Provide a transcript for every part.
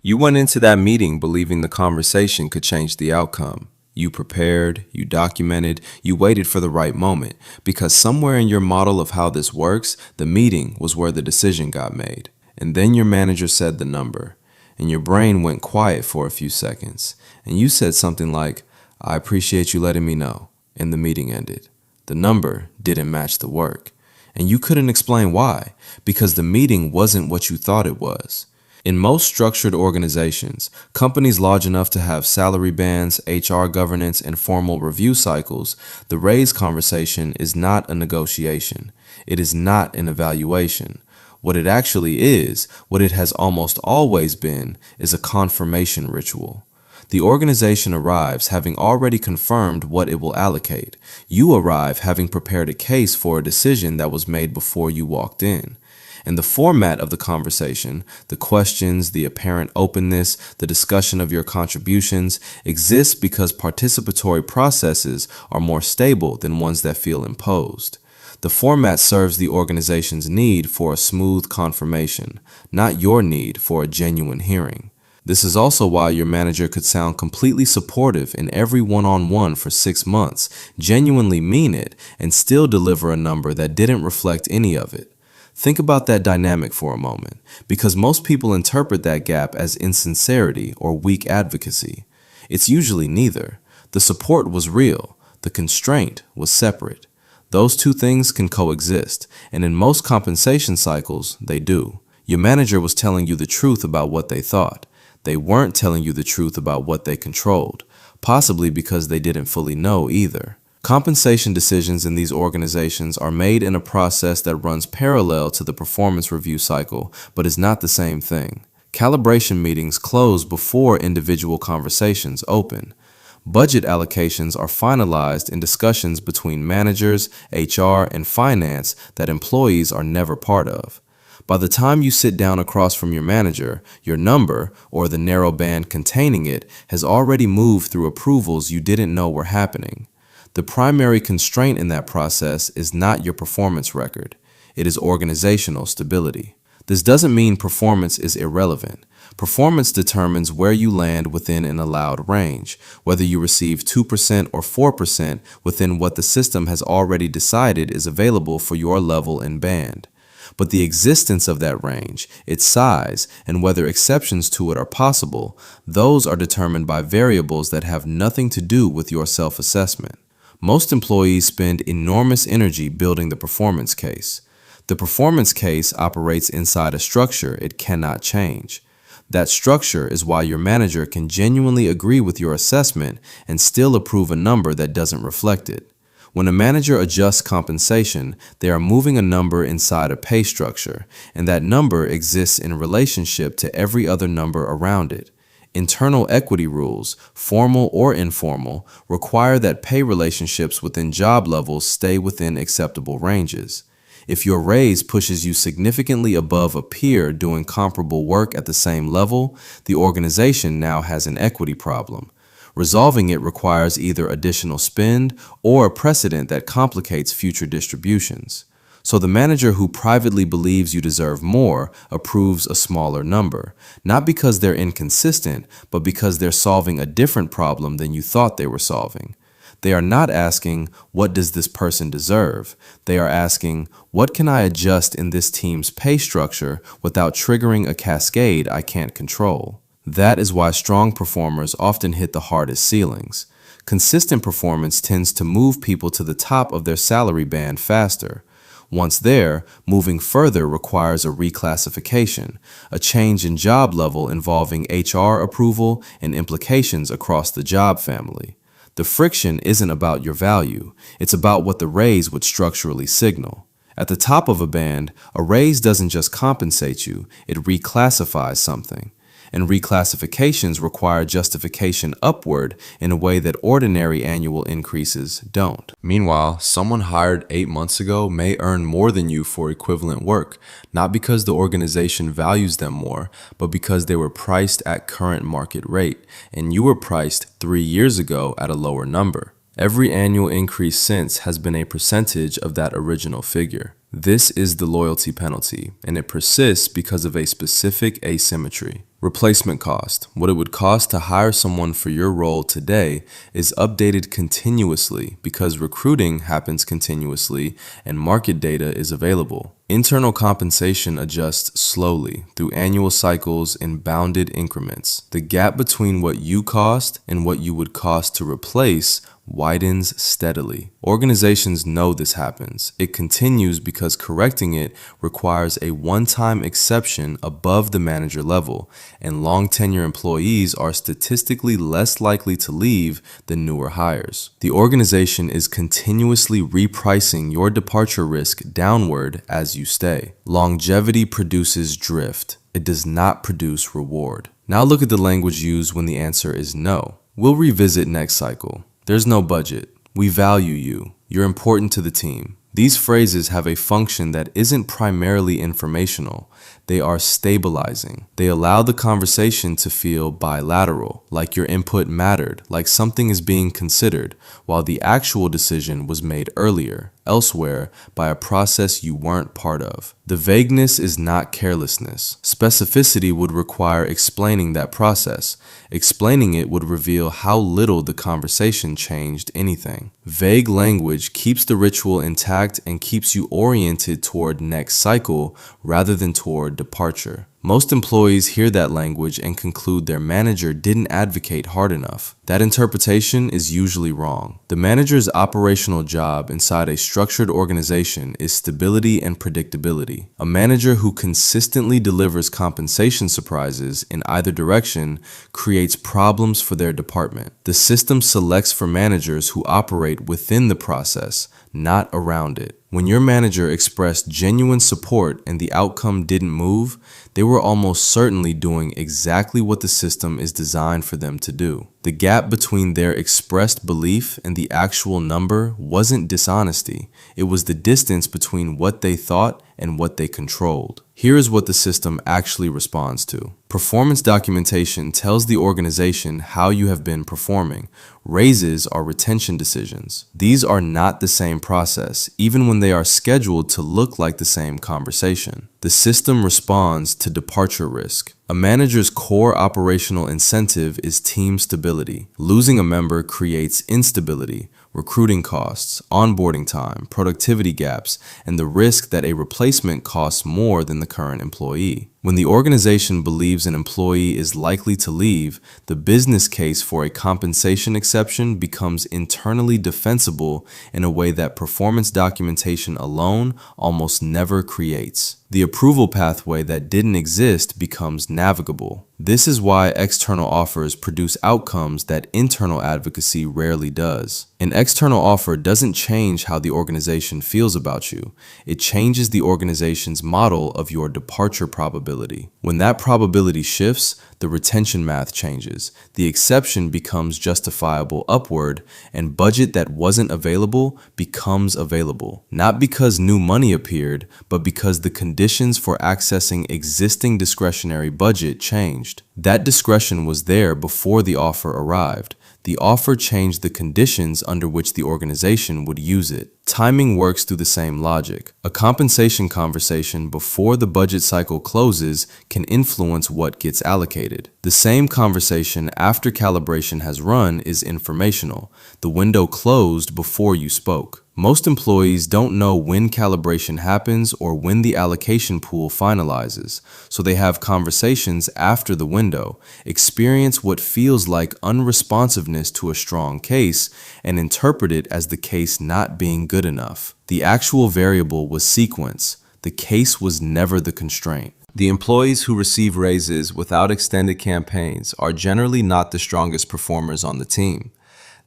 You went into that meeting believing the conversation could change the outcome. You prepared, you documented, you waited for the right moment, because somewhere in your model of how this works, the meeting was where the decision got made. And then your manager said the number, and your brain went quiet for a few seconds, and you said something like, "I appreciate you letting me know," and the meeting ended. The number didn't match the work, and you couldn't explain why, because the meeting wasn't what you thought it was. In most structured organizations, companies large enough to have salary bands, HR governance, and formal review cycles, the raise conversation is not a negotiation. It is not an evaluation. What it actually is, what it has almost always been, is a confirmation ritual. The organization arrives having already confirmed what it will allocate. You arrive having prepared a case for a decision that was made before you walked in. And the format of the conversation, the questions, the apparent openness, the discussion of your contributions, exists because participatory processes are more stable than ones that feel imposed. The format serves the organization's need for a smooth confirmation, not your need for a genuine hearing. This is also why your manager could sound completely supportive in every one-on-one for 6 months, genuinely mean it, and still deliver a number that didn't reflect any of it. Think about that dynamic for a moment, because most people interpret that gap as insincerity or weak advocacy. It's usually neither. The support was real. The constraint was separate. Those two things can coexist, and in most compensation cycles, they do. Your manager was telling you the truth about what they thought. They weren't telling you the truth about what they controlled, possibly because they didn't fully know either. Compensation decisions in these organizations are made in a process that runs parallel to the performance review cycle, but is not the same thing. Calibration meetings close before individual conversations open. Budget allocations are finalized in discussions between managers, HR, and finance that employees are never part of. By the time you sit down across from your manager, your number, or the narrow band containing it, has already moved through approvals you didn't know were happening. The primary constraint in that process is not your performance record. It is organizational stability. This doesn't mean performance is irrelevant. Performance determines where you land within an allowed range, whether you receive 2% or 4% within what the system has already decided is available for your level and band. But the existence of that range, its size, and whether exceptions to it are possible, those are determined by variables that have nothing to do with your self-assessment. Most employees spend enormous energy building the performance case. The performance case operates inside a structure it cannot change. That structure is why your manager can genuinely agree with your assessment and still approve a number that doesn't reflect it. When a manager adjusts compensation, they are moving a number inside a pay structure, and that number exists in relationship to every other number around it. Internal equity rules, formal or informal, require that pay relationships within job levels stay within acceptable ranges. If your raise pushes you significantly above a peer doing comparable work at the same level, the organization now has an equity problem. Resolving it requires either additional spend or a precedent that complicates future distributions. So the manager who privately believes you deserve more approves a smaller number, not because they're inconsistent, but because they're solving a different problem than you thought they were solving. They are not asking, "What does this person deserve?" They are asking, "What can I adjust in this team's pay structure without triggering a cascade I can't control?" That is why strong performers often hit the hardest ceilings. Consistent performance tends to move people to the top of their salary band faster. Once there, moving further requires a reclassification, a change in job level involving HR approval and implications across the job family. The friction isn't about your value, it's about what the raise would structurally signal. At the top of a band, a raise doesn't just compensate you, it reclassifies something. And reclassifications require justification upward in a way that ordinary annual increases don't. Meanwhile, someone hired 8 months ago may earn more than you for equivalent work, not because the organization values them more, but because they were priced at current market rate, and you were priced 3 years ago at a lower number. Every annual increase since has been a percentage of that original figure. This is the loyalty penalty, and it persists because of a specific asymmetry. Replacement cost, what it would cost to hire someone for your role today, is updated continuously because recruiting happens continuously and market data is available. Internal compensation adjusts slowly through annual cycles in bounded increments. The gap between what you cost and what you would cost to replace widens steadily. Organizations know this happens. It continues because correcting it requires a one-time exception above the manager level, and long tenure employees are statistically less likely to leave than newer hires. The organization is continuously repricing your departure risk downward as you stay. Longevity produces drift. It does not produce reward. Now look at the language used when the answer is no. We'll revisit next cycle. There's no budget. We value you. You're important to the team. These phrases have a function that isn't primarily informational. They are stabilizing. They allow the conversation to feel bilateral, like your input mattered, like something is being considered, while the actual decision was made earlier, elsewhere, by a process you weren't part of. The vagueness is not carelessness. Specificity would require explaining that process. Explaining it would reveal how little the conversation changed anything. Vague language keeps the ritual intact and keeps you oriented toward next cycle rather than toward departure. Most employees hear that language and conclude their manager didn't advocate hard enough. That interpretation is usually wrong. The manager's operational job inside a structured organization is stability and predictability. A manager who consistently delivers compensation surprises in either direction creates problems for their department. The system selects for managers who operate within the process, not around it. When your manager expressed genuine support and the outcome didn't move, they were almost certainly doing exactly what the system is designed for them to do. The gap between their expressed belief and the actual number wasn't dishonesty. It was the distance between what they thought and what they controlled. Here is what the system actually responds to. Performance documentation tells the organization how you have been performing. Raises are retention decisions. These are not the same process, even when they are scheduled to look like the same conversation. The system responds to departure risk. A manager's core operational incentive is team stability. Losing a member creates instability, recruiting costs, onboarding time, productivity gaps, and the risk that a replacement costs more than the current employee. When the organization believes an employee is likely to leave, the business case for a compensation exception becomes internally defensible in a way that performance documentation alone almost never creates. The approval pathway that didn't exist becomes navigable. This is why external offers produce outcomes that internal advocacy rarely does. An external offer doesn't change how the organization feels about you. It changes the organization's model of your departure probability. When that probability shifts, the retention math changes. The exception becomes justifiable upward, and budget that wasn't available becomes available. Not because new money appeared, but because the conditions for accessing existing discretionary budget changed. That discretion was there before the offer arrived. The offer changed the conditions under which the organization would use it. Timing works through the same logic. A compensation conversation before the budget cycle closes can influence what gets allocated. The same conversation after calibration has run is informational. The window closed before you spoke. Most employees don't know when calibration happens or when the allocation pool finalizes, so they have conversations after the window, experience what feels like unresponsiveness to a strong case, and interpret it as the case not being good enough. The actual variable was sequence. The case was never the constraint. The employees who receive raises without extended campaigns are generally not the strongest performers on the team.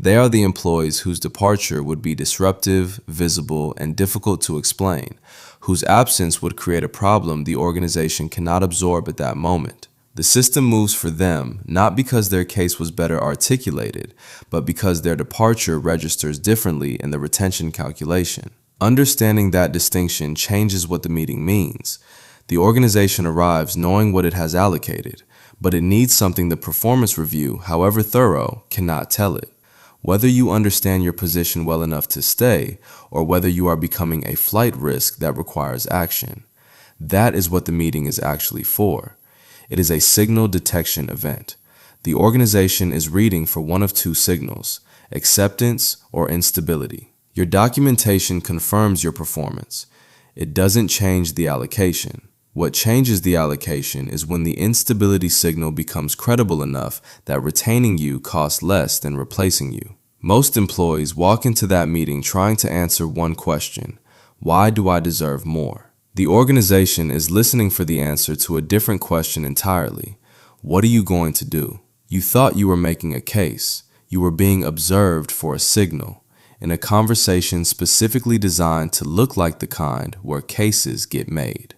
They are the employees whose departure would be disruptive, visible, and difficult to explain, whose absence would create a problem the organization cannot absorb at that moment. The system moves for them, not because their case was better articulated, but because their departure registers differently in the retention calculation. Understanding that distinction changes what the meeting means. The organization arrives knowing what it has allocated, but it needs something the performance review, however thorough, cannot tell it. Whether you understand your position well enough to stay, or whether you are becoming a flight risk that requires action. That is what the meeting is actually for. It is a signal detection event. The organization is reading for one of two signals: acceptance or instability. Your documentation confirms your performance. It doesn't change the allocation. What changes the allocation is when the instability signal becomes credible enough that retaining you costs less than replacing you. Most employees walk into that meeting trying to answer one question: why do I deserve more? The organization is listening for the answer to a different question entirely. What are you going to do? You thought you were making a case. You were being observed for a signal, in a conversation specifically designed to look like the kind where cases get made.